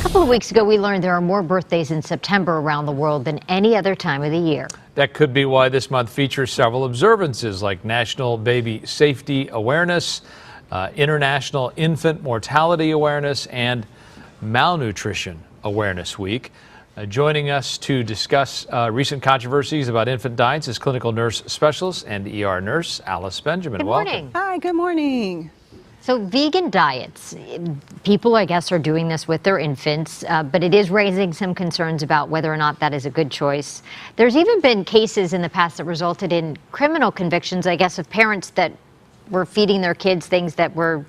A couple of weeks ago, we learned there are more birthdays in September around the world than any other time of the year. That could be why this month features several observances like National Baby Safety Awareness, International Infant Mortality Awareness, and Malnutrition Awareness Week. Joining us to discuss recent controversies about infant diets is clinical nurse specialist and ER nurse Alice Benjamin. Good morning. Welcome. Hi, good morning. So vegan diets, people, I guess, are doing this with their infants, but it is raising some concerns about whether or not that is a good choice. There's even been cases in the past that resulted in criminal convictions, I guess, of parents that were feeding their kids things that were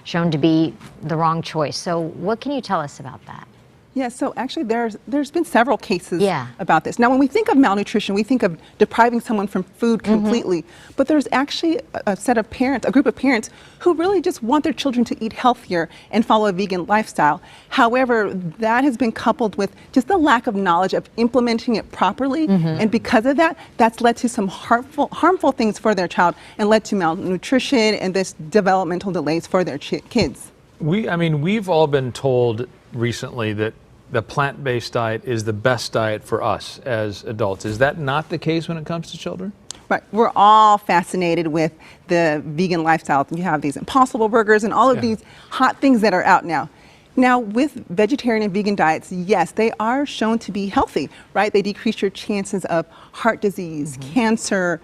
shown to be the wrong choice. So what can you tell us about that? Yeah, so actually there's been several cases Yeah. about this. Now, when we think of malnutrition, we think of depriving someone from food completely, but there's actually a set of parents, a group of parents who really just want their children to eat healthier and follow a vegan lifestyle. However, that has been coupled with just the lack of knowledge of implementing it properly, and because of that, that's led to some harmful things for their child and led to malnutrition and this developmental delays for their kids. We've all been told recently that the plant-based diet is the best diet for us as adults. Is that not the case when it comes to children? Right. We're all fascinated with the vegan lifestyle. You have these Impossible burgers and all of these hot things that are out now. Now, with vegetarian and vegan diets, yes, they are shown to be healthy, right? They decrease your chances of heart disease, cancer,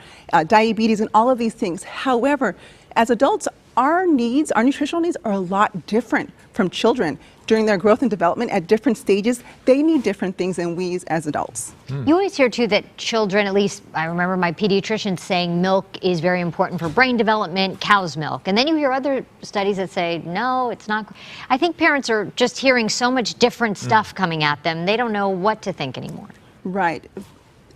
diabetes, and all of these things. However, as adults, our nutritional needs are a lot different from children. During their growth and development at different stages, they need different things than we as adults. You always hear, too, that children, at least I remember my pediatrician saying milk is very important for brain development, cow's milk. And then you hear other studies that say, no, it's not. I think parents are just hearing so much different stuff coming at them. They don't know what to think anymore. Right.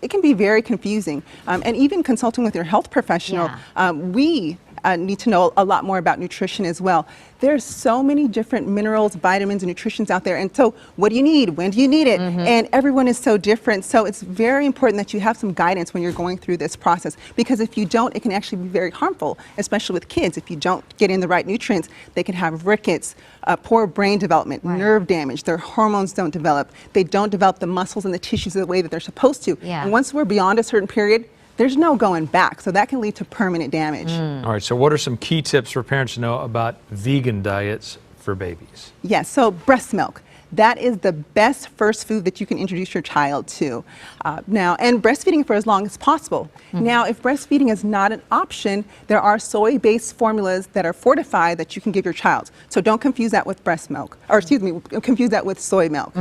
It can be very confusing. And even consulting with your health professional, we need to know a lot more about nutrition as well. There's so many different minerals, vitamins, and nutritions out there. And so what do you need? When do you need it? And everyone is so different. So it's very important that you have some guidance when you're going through this process, because if you don't, it can actually be very harmful, especially with kids. If you don't get in the right nutrients, they can have rickets, poor brain development, nerve damage, their hormones don't develop. They don't develop the muscles and the tissues the way that they're supposed to. And once we're beyond a certain period, there's no going back, so that can lead to permanent damage. All right, so what are some key tips for parents to know about vegan diets for babies? Yes, so breast milk. That is the best first food that you can introduce your child to. And breastfeeding for as long as possible. Now, if breastfeeding is not an option, there are soy-based formulas that are fortified that you can give your child. So don't confuse that with breast milk, or excuse me, confuse that with soy milk.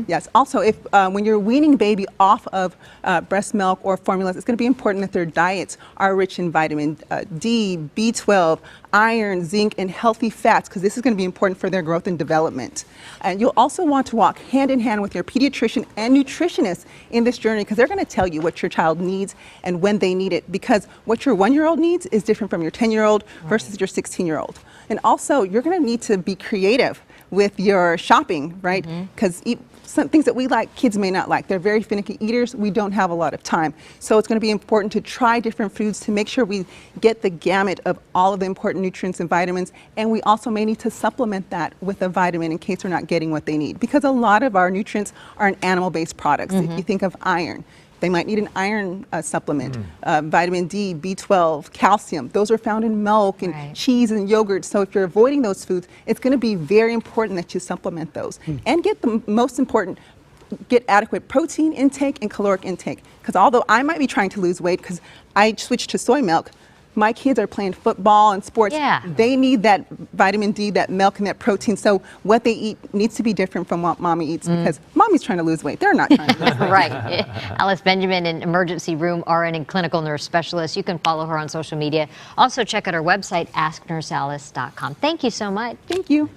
Yes, also if when you're weaning baby off of breast milk or formulas, it's gonna be important that their diets are rich in vitamin D, B12, iron, zinc, and healthy fats, because this is going to be important for their growth and development. And you'll also want to walk hand in hand with your pediatrician and nutritionist in this journey, because they're going to tell you what your child needs and when they need it, because what your 1-year-old needs is different from your 10-year-old versus your 16-year-old. And also, you're going to need to be creative with your shopping, right? Because some things that we like, kids may not like. They're very finicky eaters. We don't have a lot of time. So it's going to be important to try different foods to make sure we get the gamut of all of the important nutrients and vitamins. And we also may need to supplement that with a vitamin in case we're not getting what they need. Because a lot of our nutrients are in animal-based products. If you think of iron, they might need an iron supplement, vitamin D, B12, calcium. Those are found in milk and cheese and yogurt. So if you're avoiding those foods, it's going to be very important that you supplement those. And get the most important, get adequate protein intake and caloric intake. Because although I might be trying to lose weight because I switched to soy milk, my kids are playing football and sports. They need that vitamin D, that milk, and that protein. So what they eat needs to be different from what mommy eats, because mommy's trying to lose weight. They're not trying to lose weight. Right. Alice Benjamin, an emergency room RN and clinical nurse specialist. You can follow her on social media. Also check out our website, asknursealice.com. Thank you so much. Thank you.